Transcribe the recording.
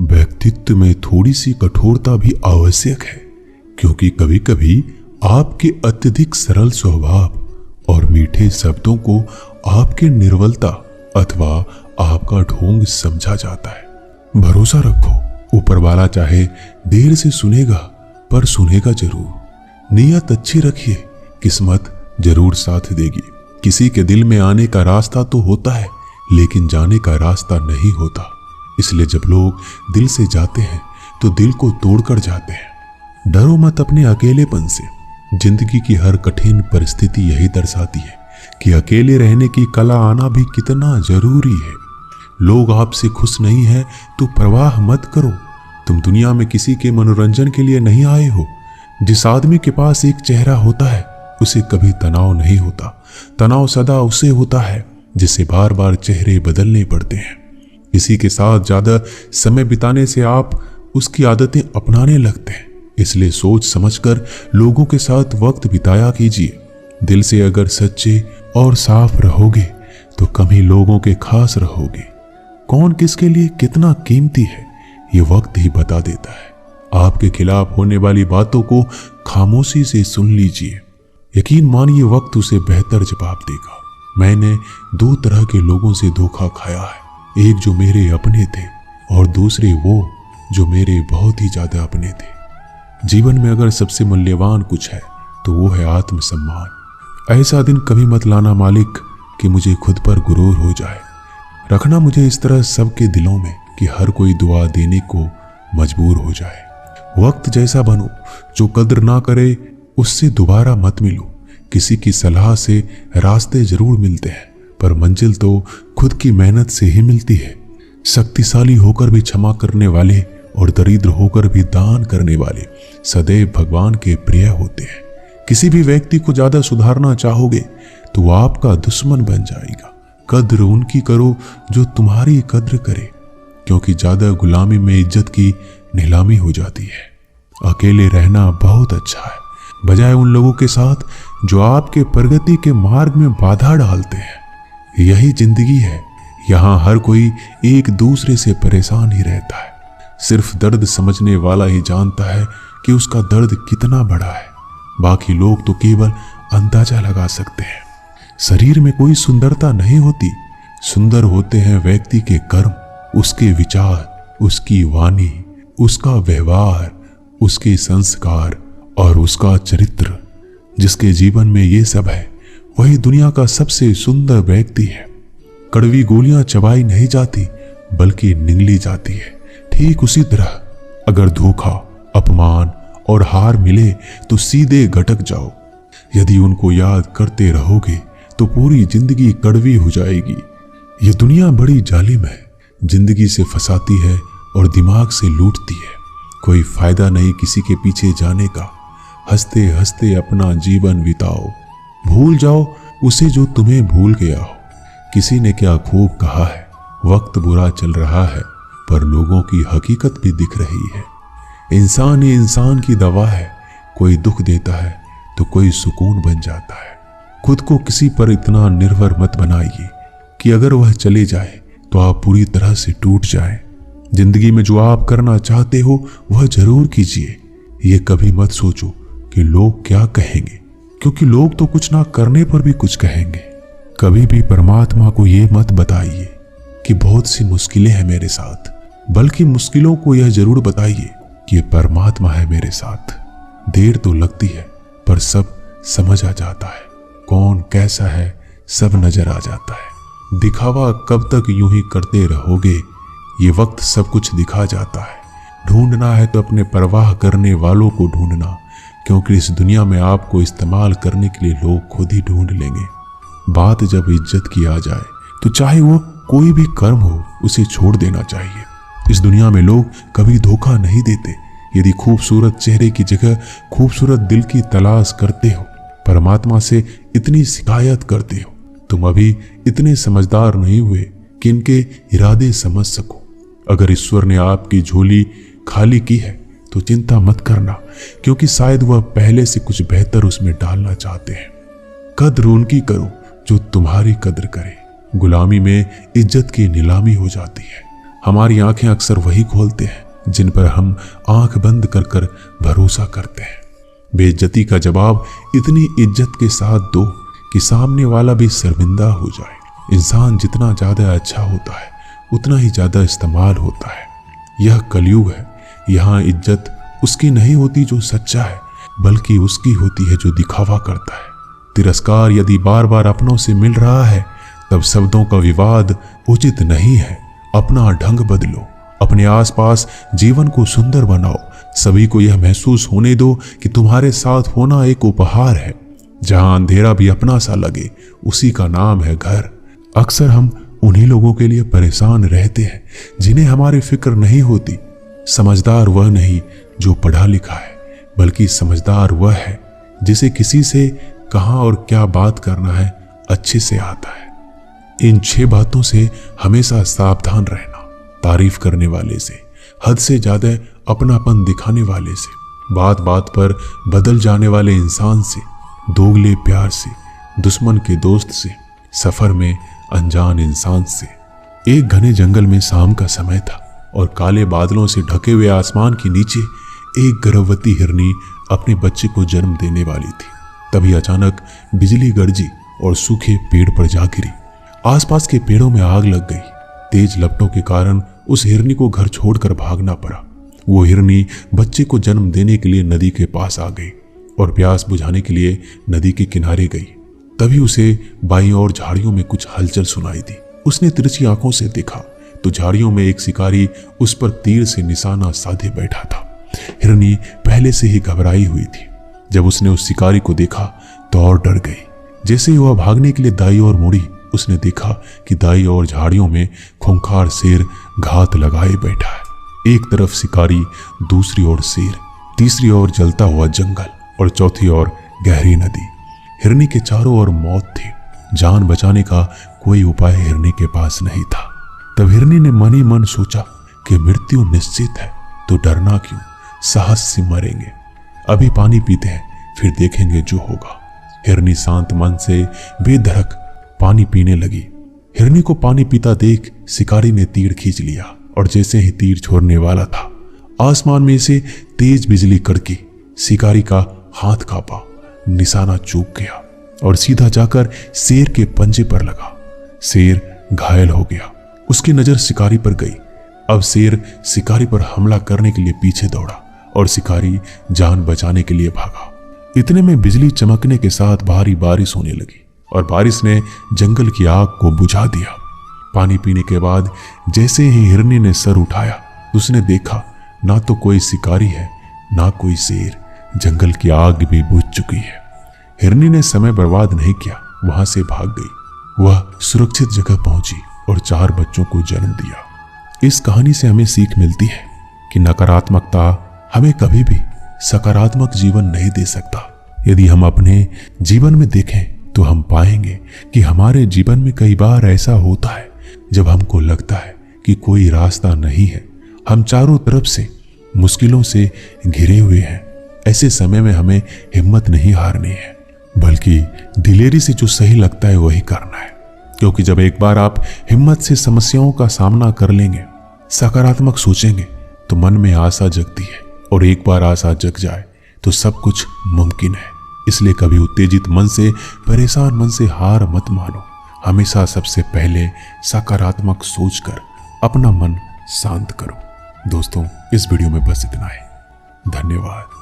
व्यक्तित्व में थोड़ी सी कठोरता भी आवश्यक है, क्योंकि कभी कभी आपके अत्यधिक सरल स्वभाव और मीठे शब्दों को आपके निर्बलता अथवा आपका ढोंग समझा जाता है। भरोसा रखो, ऊपर वाला चाहे देर से सुनेगा पर सुनेगा जरूर। नियत अच्छी रखिए, किस्मत जरूर साथ देगी। किसी के दिल में आने का रास्ता तो होता है, लेकिन जाने का रास्ता नहीं होता। इसलिए जब लोग दिल से जाते हैं तो दिल को तोड़कर जाते हैं। डरो मत अपने अकेलेपन से। जिंदगी की हर कठिन परिस्थिति यही दर्शाती है कि अकेले रहने की कला आना भी कितना जरूरी है। लोग आपसे खुश नहीं हैं तो परवाह मत करो। तुम दुनिया में किसी के मनोरंजन के लिए नहीं आए हो। जिस आदमी के पास एक चेहरा होता है उसे कभी तनाव नहीं होता। तनाव सदा उसे होता है जिसे बार बार चेहरे बदलने पड़ते हैं। किसी के साथ ज्यादा समय बिताने से आप उसकी आदतें अपनाने लगते हैं। इसलिए सोच समझकर लोगों के साथ वक्त बिताया कीजिए। दिल से अगर सच्चे और साफ रहोगे तो कम ही लोगों के खास रहोगे। कौन किसके लिए कितना कीमती है ये वक्त ही बता देता है। आपके खिलाफ होने वाली बातों को खामोशी से सुन लीजिए। यकीन मानिए वक्त उसे बेहतर जवाब देगा। मैंने दो तरह के लोगों से धोखा खाया है, एक जो मेरे अपने थे और दूसरे वो जो मेरे बहुत ही ज्यादा अपने थे। जीवन में अगर सबसे मूल्यवान कुछ है तो वो है आत्मसम्मान। ऐसा दिन कभी मत लाना मालिक कि मुझे खुद पर गुरूर हो जाए। रखना मुझे इस तरह सबके दिलों में कि हर कोई दुआ देने को मजबूर हो जाए। वक्त जैसा बनो, जो कद्र ना करे उससे दोबारा मत मिलो। किसी की सलाह से रास्ते जरूर मिलते हैं, पर मंजिल तो खुद की मेहनत से ही मिलती है। शक्तिशाली होकर भी क्षमा करने वाले और दरिद्र होकर भी दान करने वाले सदैव भगवान के प्रिय होते हैं। किसी भी व्यक्ति को ज्यादा सुधारना चाहोगे तो वो आपका दुश्मन बन जाएगा। कद्र उनकी करो जो तुम्हारी कद्र करे, क्योंकि ज्यादा गुलामी में इज्जत की नीलामी हो जाती है। अकेले रहना बहुत अच्छा है, बजाय उन लोगों के साथ जो आपके प्रगति के मार्ग में बाधा डालते हैं। यही जिंदगी है, यहाँ हर कोई एक दूसरे से परेशान ही रहता है। सिर्फ दर्द समझने वाला ही जानता है कि उसका दर्द कितना बड़ा है। बाकी लोग तो केवल अंदाजा लगा सकते हैं। शरीर में कोई सुंदरता नहीं होती, सुंदर होते हैं व्यक्ति के कर्म, उसके विचार, उसकी वाणी, उसका व्यवहार, उसके संस्कार और उसका चरित्र। जिसके जीवन में ये सब है वही दुनिया का सबसे सुंदर व्यक्ति है। कड़वी गोलियां चबाई नहीं जाती बल्कि निगली जाती है। ठीक उसी तरह अगर धोखा, अपमान और हार मिले तो सीधे गटक जाओ। यदि उनको याद करते रहोगे तो पूरी जिंदगी कड़वी हो जाएगी। ये दुनिया बड़ी जालिम है, जिंदगी से फंसाती है और दिमाग से लूटती है। कोई फायदा नहीं किसी के पीछे जाने का। हंसते हंसते अपना जीवन बिताओ। भूल जाओ उसे जो तुम्हें भूल गया हो। किसी ने क्या खूब कहा है, वक्त बुरा चल रहा है पर लोगों की हकीकत भी दिख रही है। इंसान ही इंसान की दवा है, कोई दुख देता है तो कोई सुकून बन जाता है। खुद को किसी पर इतना निर्भर मत बनाइए कि अगर वह चले जाए तो आप पूरी तरह से टूट जाएं। जिंदगी में जो आप करना चाहते हो वह जरूर कीजिए। ये कभी मत सोचो कि लोग क्या कहेंगे, क्योंकि लोग तो कुछ ना करने पर भी कुछ कहेंगे। कभी भी परमात्मा को ये मत बताइए कि बहुत सी मुश्किलें हैं मेरे साथ, बल्कि मुश्किलों को यह जरूर बताइए कि परमात्मा है मेरे साथ। देर तो लगती है पर सब समझ आ जाता है। कौन कैसा है सब नजर आ जाता है। दिखावा कब तक यूं ही करते रहोगे, ये वक्त सब कुछ दिखा जाता है। ढूंढना है तो अपने परवाह करने वालों को ढूंढना, क्योंकि इस दुनिया में आपको इस्तेमाल करने के लिए लोग खुद ही ढूंढ लेंगे। बात जब इज्जत की आ जाए तो चाहे वो कोई भी कर्म हो उसे छोड़ देना चाहिए। इस दुनिया में लोग कभी धोखा नहीं देते। यदि खूबसूरत चेहरे की जगह खूबसूरत दिल की तलाश करते हो, परमात्मा से इतनी शिकायत करते हो, तुम अभी इतने समझदार नहीं हुए कि इनके इरादे समझ सको। अगर ईश्वर ने आपकी झोली खाली की है तो चिंता मत करना, क्योंकि शायद वह पहले से कुछ बेहतर उसमें डालना चाहते हैं। कद्र उनकी करो जो तुम्हारी कद्र करे। गुलामी में इज्जत की नीलामी हो जाती है। हमारी आंखें अक्सर वही खोलते हैं जिन पर हम आंख बंद कर कर भरोसा करते हैं। बेइज्जती का जवाब इतनी इज्जत के साथ दो कि सामने वाला भी शर्मिंदा हो जाए। इंसान जितना ज्यादा अच्छा होता है उतना ही ज्यादा इस्तेमाल होता है। यह कलयुग है। यहाँ इज्जत उसकी नहीं होती जो सच्चा है, बल्कि उसकी होती है जो दिखावा करता है। तिरस्कार यदि बार बार अपनों से मिल रहा है तब शब्दों का विवाद उचित नहीं है। अपना ढंग बदलो, अपने आसपास जीवन को सुंदर बनाओ। सभी को यह महसूस होने दो कि तुम्हारे साथ होना एक उपहार है। जहां अंधेरा भी अपना सा लगे, उसी का नाम है घर। अक्सर हम उन्हीं लोगों के लिए परेशान रहते हैं जिन्हें हमारी फिक्र नहीं होती। समझदार वह नहीं जो पढ़ा लिखा है, बल्कि समझदार वह है जिसे किसी से कहां और क्या बात करना है अच्छे से आता है। इन 6 बातों से हमेशा सावधान रहना। तारीफ करने वाले से, हद से ज्यादा अपनापन दिखाने वाले से, बात बात पर बदल जाने वाले इंसान से, दोगले प्यार से, दुश्मन के दोस्त से, सफर में अनजान इंसान से। एक घने जंगल में शाम का समय था और काले बादलों से ढके हुए आसमान के नीचे एक गर्भवती हिरनी अपने बच्चे को जन्म देने वाली थी। तभी अचानक बिजली गरजी और सूखे पेड़ पर जा गिरी। आसपास के पेड़ों में आग लग गई। तेज लपटों के कारण उस हिरनी को घर छोड़कर भागना पड़ा। वो हिरनी बच्चे को जन्म देने के लिए नदी के पास आ गई और प्यास बुझाने के लिए नदी के किनारे गई। तभी उसे बाईं ओर झाड़ियों में कुछ हलचल सुनाई दी। उसने तिरछी आंखों से देखा तो झाड़ियों में एक शिकारी उस पर तीर से निशाना साधे बैठा था। हिरनी पहले से ही घबराई हुई थी। जब उसने उस शिकारी को देखा तो और डर गई। जैसे ही वह भागने के लिए दाईं ओर मुड़ी, उसने देखा कि दाईं ओर झाड़ियों में खूंखार शेर घात लगाए बैठा है। एक तरफ शिकारी, दूसरी ओर शेर, तीसरी ओर जलता हुआ जंगल और चौथी ओर गहरी नदी। हिरनी के चारों ओर मौत थी। जान बचाने का कोई उपाय हिरनी के पास नहीं था। तब हिरनी ने मन ही मन सोचा कि मृत्यु निश्चित है तो डरना क्यों, साहस से मरेंगे। अभी पानी पीते हैं, फिर देखेंगे जो होगा। हिरनी शांत मन से बेधड़क पानी पीने लगी। हिरनी को पानी पीता देख शिकारी ने तीर खींच लिया और जैसे ही तीर छोड़ने वाला था, आसमान में से तेज बिजली कड़की। शिकारी का हाथ कांपा, निशाना चूक गया और सीधा जाकर शेर के पंजे पर लगा। शेर घायल हो गया। उसकी नजर शिकारी पर गई। अब शेर शिकारी पर हमला करने के लिए पीछे दौड़ा और शिकारी जान बचाने के लिए भागा। इतने में बिजली चमकने के साथ भारी बारिश होने लगी और बारिश ने जंगल की आग को बुझा दिया। पानी पीने के बाद जैसे ही हिरनी ने सर उठाया, उसने देखा ना तो कोई शिकारी है, ना कोई शेर। जंगल की आग भी बुझ चुकी है। हिरनी ने समय बर्बाद नहीं किया, वहां से भाग गई। वह सुरक्षित जगह पहुंची और 4 बच्चों को जन्म दिया। इस कहानी से हमें सीख मिलती है कि नकारात्मकता हमें कभी भी सकारात्मक जीवन नहीं दे सकता। यदि हम अपने जीवन में देखें तो हम पाएंगे कि हमारे जीवन में कई बार ऐसा होता है जब हमको लगता है कि कोई रास्ता नहीं है, हम चारों तरफ से मुश्किलों से घिरे हुए हैं। ऐसे समय में हमें हिम्मत नहीं हारनी है, बल्कि दिलेरी से जो सही लगता है वही करना है। क्योंकि जब एक बार आप हिम्मत से समस्याओं का सामना कर लेंगे, सकारात्मक सोचेंगे, तो मन में आशा जगती है और एक बार आशा जग जाए तो सब कुछ मुमकिन है। इसलिए कभी उत्तेजित मन से, परेशान मन से हार मत मानो। हमेशा सबसे पहले सकारात्मक सोचकर अपना मन शांत करो। दोस्तों, इस वीडियो में बस इतना ही। धन्यवाद।